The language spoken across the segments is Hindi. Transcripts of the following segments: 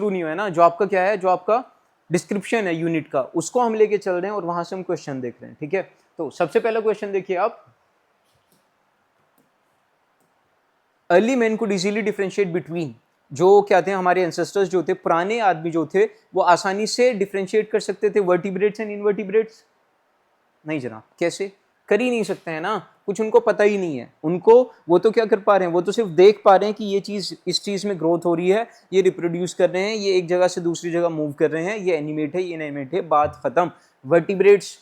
शुरू नहीं हुआ है ना, जो आपका क्या है, जो आपका डिस्क्रिप्शन है यूनिट का, उसको हम लेके चल रहे हैं और वहां से हम क्वेश्चन देख रहे हैं। ठीक है, तो सबसे पहला क्वेश्चन देखिए आप, early man could easily differentiate between, जो क्या थे हमारे एंसेस्टर्स जो थे, पुराने आदमी जो थे, वो आसानी से डिफरेंशिएट कर सकते थे वर्टिब्रेट्स एंड इनवर्टिब्रेट्स? नहीं जनाब, कैसे? कर ही नहीं सकते हैं ना, कुछ उनको पता ही नहीं है। उनको, वो तो क्या कर पा रहे हैं, वो तो सिर्फ देख पा रहे हैं कि ये चीज, इस चीज में ग्रोथ हो रही है, ये रिप्रोड्यूस कर रहे हैं, ये एक जगह से दूसरी जगह मूव कर रहे हैं, ये एनिमेट है, ये एनिमेट है, बात खत्म। वर्टिब्रेट्स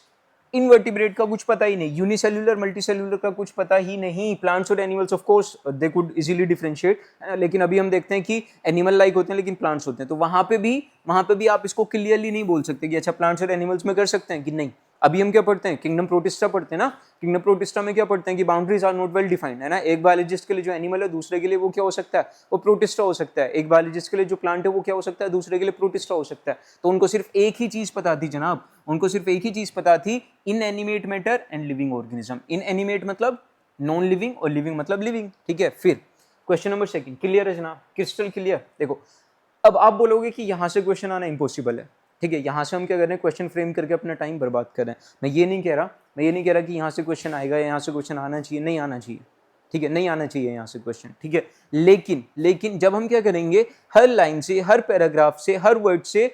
इनवर्टिब्रेट का कुछ पता ही नहीं, यूनिसेल्युलर मल्टीसेल्युलर का कुछ पता ही नहीं। प्लांट्स और animals of course they could easily differentiate, लेकिन अभी हम देखते हैं कि एनिमल लाइक होते हैं लेकिन प्लांट्स होते हैं, तो वहां पे भी आप इसको क्लियरली नहीं बोल सकते कि अच्छा प्लांट्स और एनिमल्स में कर सकते हैं कि नहीं। अभी हम क्या पढ़ते हैं, किंगडम प्रोटिस्टा पढ़ते हैं ना, किंगडम प्रोटिस्टा में क्या पढ़ते हैं कि boundaries are not well defined, है ना। एक बायोलॉजिस्ट के लिए जो एनिमल है, दूसरे के लिए वो क्या हो सकता है, वो प्रोटिस्टा हो सकता है। एक बायोलॉजिस्ट के लिए जो प्लांट है वो क्या हो सकता है, दूसरे के लिए प्रोटिस्टा हो सकता है। तो उनको सिर्फ एक ही चीज पता थी जनाब, उनको सिर्फ एक ही चीज पता थी, inanimate matter and living organism. Inanimate मतलब नॉन लिविंग और लिविंग मतलब लिविंग। ठीक है, फिर क्वेश्चन नंबर सेकंड क्लियर है जनाब, क्रिस्टल क्लियर। देखो अब आप बोलोगे कि यहां से क्वेश्चन आना इंपॉसिबल है, ठीक है, यहां से हम क्या कर रहे हैं, क्वेश्चन फ्रेम करके अपना टाइम बर्बाद कर रहे हैं। मैं ये नहीं कह रहा कि यहां से क्वेश्चन आएगा, यहां से क्वेश्चन आना चाहिए, नहीं आना चाहिए, ठीक है, नहीं आना चाहिए यहां से क्वेश्चन, ठीक है। लेकिन जब हम क्या करेंगे, हर लाइन से, हर पैराग्राफ से, हर वर्ड से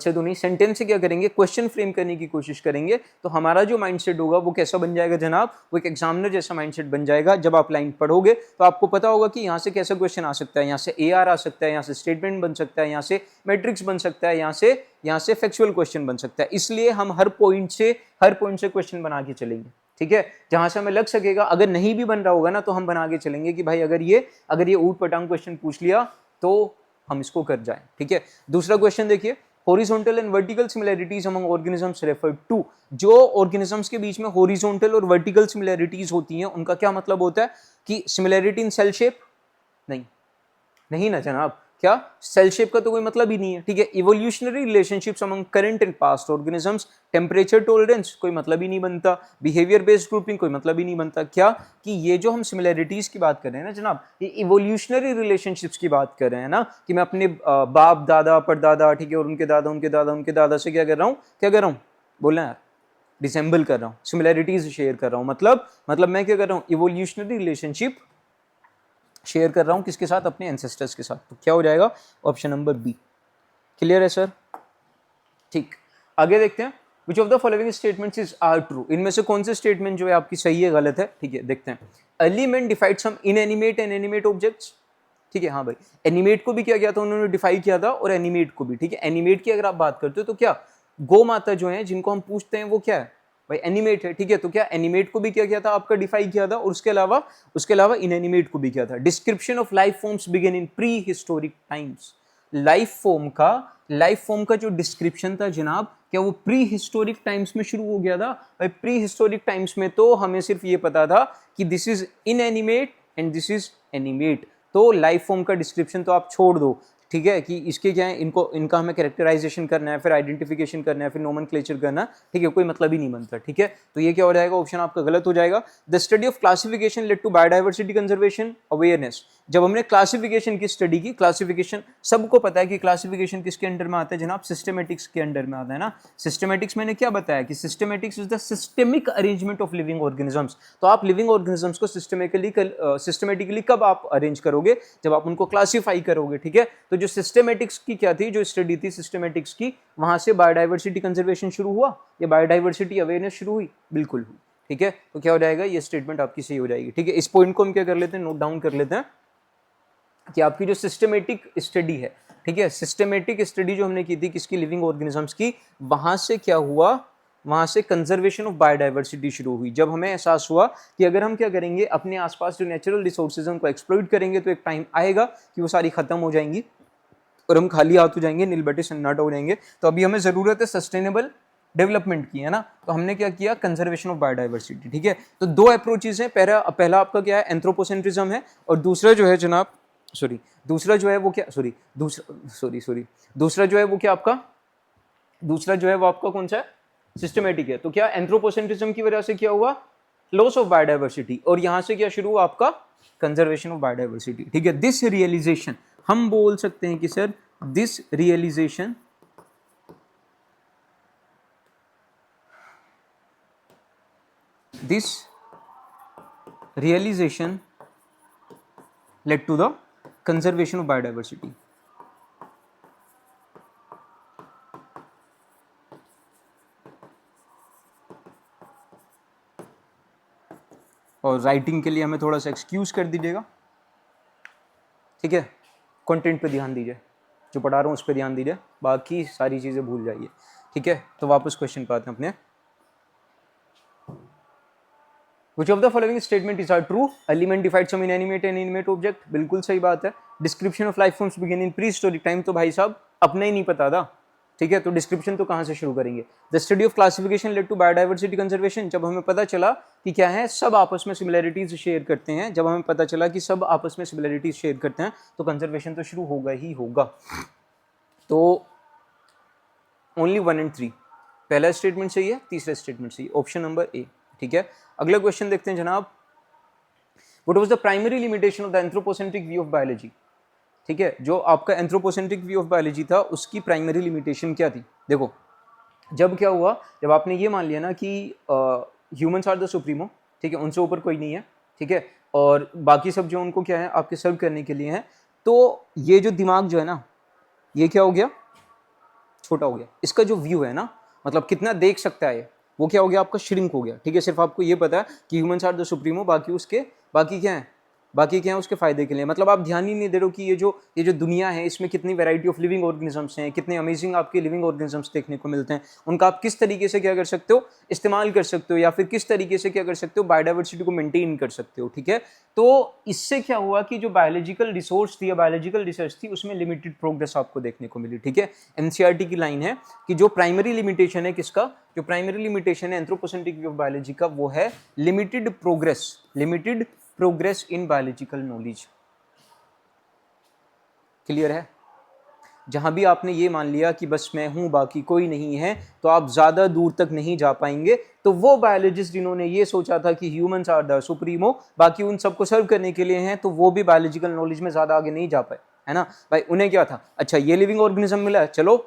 तो नहीं, सेंटेंस से क्या करेंगे, क्वेश्चन फ्रेम करने की कोशिश करेंगे, तो हमारा जो माइंडसेट होगा वो कैसा बन जाएगा जनाब, वो एक एग्जामिनर जैसा माइंडसेट बन जाएगा। जब आप लाइन पढ़ोगे तो आपको पता होगा कि यहाँ से कैसा क्वेश्चन आ सकता है, यहाँ से AR आ सकता है, यहाँ से स्टेटमेंट बन सकता है, यहाँ से मैट्रिक्स बन सकता है, यहाँ से फैक्चुअल क्वेश्चन बन सकता है। इसलिए हम हर पॉइंट से क्वेश्चन बना के चलेंगे, ठीक है, जहां से हमें लग सकेगा। अगर नहीं भी बन रहा होगा ना तो हम बना के चलेंगे कि भाई अगर ये ऊट पटांग क्वेश्चन पूछ लिया तो हम इसको कर जाएं, ठीक है। दूसरा क्वेश्चन देखिए, horizontal and vertical similarities among organisms referred to. जो ऑर्गेनिजम्स के बीच में हॉरिजॉन्टल और वर्टिकल सिमिलैरिटीज होती हैं, उनका क्या मतलब होता है कि सिमिलैरिटी इन सेल शेप, नहीं ना जनाब, क्या सेल शेप का तो कोई मतलब ही नहीं है, ठीक है। Evolutionary relationships among current and past organisms, temperature tolerance, कोई मतलब ही नहीं बनता। बिहेवियर बेस्ड ग्रुपिंग, कोई मतलब ही नहीं बनता। क्या कि ये जो हम सिमिलैरिटीज की बात कर रहे हैं ना जनाब, ये इवोल्यूशनरी रिलेशनशिप्स की बात कर रहे हैं ना, कि मैं अपने बाप दादा परदादा, ठीक है, और उनके दादा उनके दादा उनके दादा से क्या कर रहा हूँ बोलना यार, डिसेंबल कर रहा हूँ, सिमिलैरिटीज शेयर कर रहा हूँ। मतलब मैं क्या कर रहा हूँ, इवोल्यूशनरी रिलेशनशिप शेयर कर रहा हूं किसके साथ, अपने एंसेस्टर्स के साथ। तो क्या हो जाएगा, ऑप्शन नंबर बी। क्लियर है सर, ठीक। आगे देखते हैं, which of the following statements is are true. इनमें से कौन से स्टेटमेंट जो है आपकी सही है गलत है, ठीक है, देखते हैं। Early man defied some inanimate and animate objects, ठीक है, हाँ भाई, एनिमेट को भी क्या किया था उन्होंने, डिफाई किया था, और एनिमेट को भी, ठीक है। एनिमेट की अगर आप बात करते हो तो क्या गौ माता जो है जिनको हम पूछते हैं वो क्या है भाई, एनिमेट है, ठीक है। तो क्या एनिमेट को भी क्या किया था आपका, डिफाई किया था, और उसके अलावा इनएनिमेट को भी किया था। Description of life forms begin in pre historic times. Life form का जो डिस्क्रिप्शन था जनाब, क्या वो प्री हिस्टोरिक टाइम्स में शुरू हो गया था भाई? प्री हिस्टोरिक टाइम्स में तो हमें सिर्फ ये पता था कि this is inanimate and this is animate, तो लाइफ फॉर्म का डिस्क्रिप्शन तो आप छोड़ दो, ठीक है, कि इसके क्या है, इनका हमें कैरेक्टराइजेशन करना है, फिर आइडेंटिफिकेशन करना है, फिर नोमेनक्लेचर करना, ठीक है, कोई मतलब ही नहीं बनता, ठीक है। तो ये क्या हो जाएगा, ऑप्शन आपका गलत हो जाएगा। The study of classification led to biodiversity conservation awareness. जब हमने क्लासिफिकेशन की स्टडी की, क्लासिफिकेशन सबको पता है कि क्लासिफिकेशन किसके अंडर में आता है जनाब, सिस्टमेटिक्स के अंडर में आता है ना। सिस्टमेटिक्स मैंने क्या बताया कि systematics is the systemic arrangement of living organisms. तो आप लिविंग ऑर्गेनिजम्स को सिस्टमेटिकली कब आप अरेंज करोगे, जब आप उनको क्लासीफाई करोगे, ठीक है। तो जो सिस्टमेटिक्स की क्या थी, जो स्टडी थी सिस्टमेटिक्स की, वहां से बायोडाइवर्सिटी कंजर्वेशन शुरू हुआ या बायोडाइवर्सिटी अवेयरनेस शुरू हुई, बिल्कुल हुई, ठीक है। तो क्या हो जाएगा, ये स्टेटमेंट आपकी सही हो जाएगी, ठीक है। इस पॉइंट को हम क्या कर लेते हैं, नोट डाउन कर लेते हैं कि आपकी जो सिस्टमेटिक स्टडी है, ठीक है, सिस्टमेटिक स्टडी जो हमने की थी किसकी, लिविंग ऑर्गेनिजम्स की, वहां से क्या हुआ, वहां से कंजर्वेशन ऑफ बायोडाइवर्सिटी शुरू हुई। जब हमें एहसास हुआ कि अगर हम क्या करेंगे, अपने आसपास जो नेचुरल रिसोर्सेज हैं उनको एक्सप्लॉइट करेंगे तो एक टाइम आएगा कि वो सारी खत्म हो जाएंगी और हम खाली हाथ हो जाएंगे, नीलबटे सन्नाटा हो जाएंगे। तो अभी हमें जरूरत है सस्टेनेबल डेवलपमेंट की, है ना। तो हमने क्या किया, कंजर्वेशन ऑफ बायोडाइवर्सिटी, ठीक है। तो दो अप्रोचेस हैं, पहला आपका क्या है, एंथ्रोपोसेंट्रिज्म है, और दूसरा जो है जनाब, दूसरा जो है वो क्या, दूसरा जो है वो क्या आपका, दूसरा जो है वो आपका कौन सा है, सिस्टमेटिक है। तो क्या एंथ्रोपोसेंट्रिज्म की वजह से क्या हुआ, लॉस ऑफ बायोडाइवर्सिटी, और यहां से क्या शुरू हुआ आपका, कंजर्वेशन ऑफ बायोडाइवर्सिटी, ठीक है। दिस रियलाइजेशन, हम बोल सकते हैं कि sir this realization led to the conservation of biodiversity. और राइटिंग के लिए हमें थोड़ा सा एक्सक्यूज कर दीजिएगा, ठीक है। कंटेंट पे ध्यान दीजिए, जो पढ़ा रहा हूँ उस पर ध्यान दीजिए, बाकी सारी चीज़ें भूल जाइए, ठीक है। तो वापस क्वेश्चन पे आते हैं अपने। Which of the following statement is are true? Element defined some inanimate and animate object, बिल्कुल सही बात है। Description of life forms begin in prehistoric time, तो भाई साहब अपना ही नहीं पता था, ठीक है। तो डिस्क्रिप्शन तो कहाँ से शुरू करेंगे? The study of classification led to biodiversity conservation, जब हमें पता चला कि क्या है, सब आपस में सिमिलैरिटीज शेयर करते हैं, जब हमें पता चला कि सब आपस में सिमिलैरिटीज शेयर करते हैं तो कंजर्वेशन तो शुरू होगा ही होगा। तो ओनली 1 and 3, पहला स्टेटमेंट सही है, तीसरा स्टेटमेंट सही है, ऑप्शन नंबर ए, ठीक है। अगला क्वेश्चन देखते हैं जनाब। What was the primary limitation of the anthropocentric view of biology, ठीक है। जो आपका एंथ्रोपोसेंट्रिक व्यू ऑफ बायोलॉजी था उसकी प्राइमरी लिमिटेशन क्या थी? देखो, जब क्या हुआ, जब आपने ये मान लिया ना कि ह्यूमंस आर द सुप्रीमो, ठीक है, उनसे ऊपर कोई नहीं है, ठीक है, और बाकी सब जो उनको क्या है आपके सर्व करने के लिए हैं, तो ये जो दिमाग जो है ना, ये क्या हो गया, छोटा हो गया। इसका जो व्यू है ना, मतलब कितना देख सकता है वो क्या हो गया आपका, श्रिंक हो गया, ठीक है। सिर्फ आपको ये पता है कि ह्यूमंस आर द सुप्रीमो, बाकी क्या है उसके फायदे के लिए। मतलब आप ध्यान ही नहीं दे रहे हो कि ये जो दुनिया है इसमें कितनी वैरायटी ऑफ लिविंग ऑर्गेनिजम्स हैं, कितने अमेजिंग आपके लिविंग ऑर्गेनिजम्स देखने को मिलते हैं, उनका आप किस तरीके से क्या कर सकते हो, इस्तेमाल कर सकते हो, या फिर किस तरीके से क्या कर सकते हो, बायोडाइवर्सिटी को मेंटेन कर सकते हो, ठीक है। तो इससे क्या हुआ कि जो बायोलॉजिकल रिसोर्स थी या बायोलॉजिकल रिसर्च थी उसमें लिमिटेड प्रोग्रेस आपको देखने को मिली, ठीक है। एनसीईआरटी की लाइन है कि जो प्राइमरी लिमिटेशन है किसका, जो प्राइमरी लिमिटेशन है एंथ्रोपोसेंट्रिक व्यू ऑफ बायोलॉजी का, वो है limited progress in biological knowledge. Clear है? जहां भी आपने ये मान लिया कि बस मैं हूं बाकी कोई नहीं है, तो आप ज्यादा दूर तक नहीं जा पाएंगे। तो वो बायोलॉजिस्ट जिन्होंने ये सोचा था कि ह्यूमंस आर द सुप्रीमो, बाकी उन सबको सर्व करने के लिए हैं, तो वो भी बायोलॉजिकल नॉलेज में ज्यादा आगे नहीं जा पाए, है ना भाई। उन्हें क्या था, अच्छा ये लिविंग ऑर्गेनिज्म मिला, चलो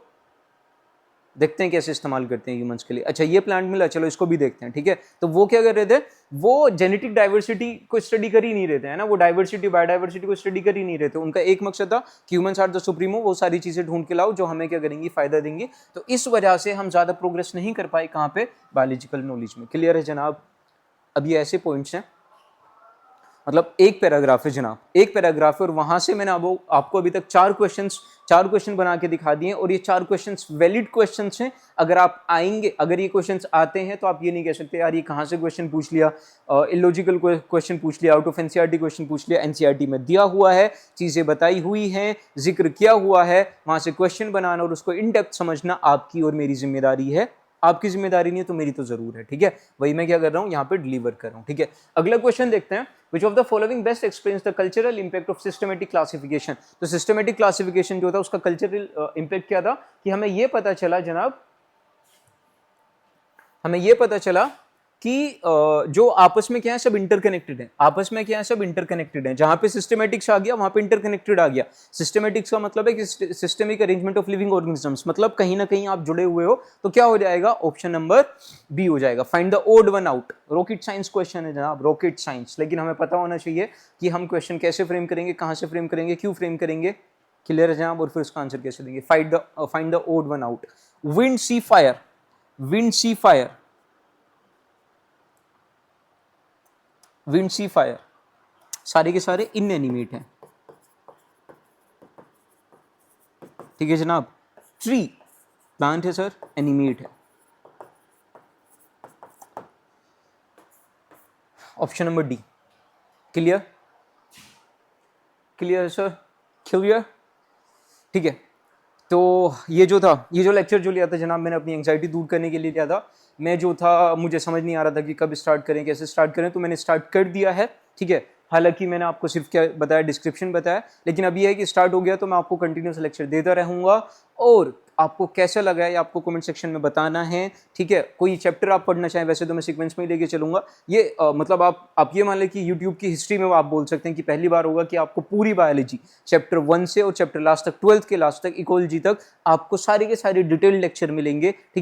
देखते हैं कैसे इस्तेमाल करते हैं ह्यूमंस के लिए। अच्छा ये प्लांट मिला, चलो इसको भी देखते हैं, ठीक है। तो वो क्या कर रहे थे, वो जेनेटिक डाइवर्सिटी को स्टडी कर ही नहीं रहे थे, है ना। वो डाइवर्सिटी बायोडाइवर्सिटी को स्टडी कर ही नहीं रहे थे। उनका एक मकसद था कि ह्यूमंस आर द सुप्रीमो, वो सारी चीजें ढूंढ के लाओ जो हमें क्या करेंगी, फायदा देंगी। तो इस वजह से हम ज्यादा प्रोग्रेस नहीं कर पाए, कहाँ पे, बायोलॉजिकल नॉलेज में। क्लियर है जनाब? अब ये ऐसे पॉइंट्स हैं, मतलब एक पैराग्राफ है जनाब, एक पैराग्राफ है, और वहां से मैंने आपको अभी तक चार क्वेश्चन बना के दिखा दिए, और ये 4 क्वेश्चंस वैलिड क्वेश्चंस हैं। अगर आप आएंगे, अगर ये क्वेश्चंस आते हैं तो आप ये नहीं कह सकते यार ये कहाँ से क्वेश्चन पूछ लिया, इलॉजिकल क्वेश्चन पूछ लिया, आउट ऑफ एनसीईआरटी क्वेश्चन पूछ लिया। एनसीईआरटी में दिया हुआ है, चीजें बताई हुई हैं, जिक्र किया हुआ है, वहां से क्वेश्चन बनाना और उसको इन डेप्थ समझना आपकी और मेरी जिम्मेदारी है। आपकी जिम्मेदारी नहीं है तो मेरी तो जरूर है, ठीक है। वही मैं क्या कर रहा हूँ, यहाँ पे डिलीवर कर रहा हूँ, ठीक है। अगला क्वेश्चन देखते हैं। Which of the following best explains the cultural impact of systematic classification? तो systematic classification जो था उसका cultural impact क्या था कि हमें ये पता चला जनाब, हमें ये पता चला कि जो आपस में क्या है, सब इंटरकनेक्टेड है। आपस में क्या है, सब इंटरकनेक्टेड है। जहां पे सिस्टमेटिक्स आ गया वहां पे इंटरकनेक्टेड आ गया। सिस्टमेटिक्स का मतलब है कि systemic arrangement of living organisms, मतलब कहीं ना कहीं आप जुड़े हुए हो, तो क्या हो जाएगा, ऑप्शन नंबर बी हो जाएगा। Find the odd one out, rocket science question है जनाब, रॉकेट साइंस। लेकिन हमें पता होना चाहिए कि हम क्वेश्चन कैसे फ्रेम करेंगे, कहां से फ्रेम करेंगे, क्यों फ्रेम करेंगे। क्लियर है जनाब? और फिर उसका आंसर कैसे देंगे। Find the odd one out. Wind sea fire, wind sea fire, wind sea fire, सारे के सारे इनएनिमेट हैं, ठीक है जनाब। ट्री प्लांट है सर, एनिमेट है। Option number D. Clear? Clear है सर? क्लियर? ठीक है। तो ये जो लेक्चर जो लिया था जनाब, मैंने अपनी एंग्जाइटी दूर करने के लिए लिया था। मैं जो था, मुझे समझ नहीं आ रहा था कि कब स्टार्ट करें, कैसे स्टार्ट करें, तो मैंने स्टार्ट कर दिया है, ठीक है। हालांकि मैंने आपको सिर्फ क्या बताया, डिस्क्रिप्शन बताया, लेकिन अब ये है कि स्टार्ट हो गया तो मैं आपको कंटिन्यूस लेक्चर देता रहूंगा। और आपको कैसा लगा है, आपको कमेंट सेक्शन में बताना है, ठीक है। कोई चैप्टर आप पढ़ना चाहें, वैसे तो मैं सीक्वेंस में ही लेके चलूंगा। ये मतलब आप ये मान लें कि यूट्यूब की हिस्ट्री में आप बोल सकते हैं कि पहली बार होगा कि आपको पूरी बायोलॉजी चैप्टर 1 से और चैप्टर लास्ट तक, 12th के लास्ट तक, इकोलॉजी तक आपको सारे के सारे डिटेल्ड लेक्चर मिलेंगे, ठीक है।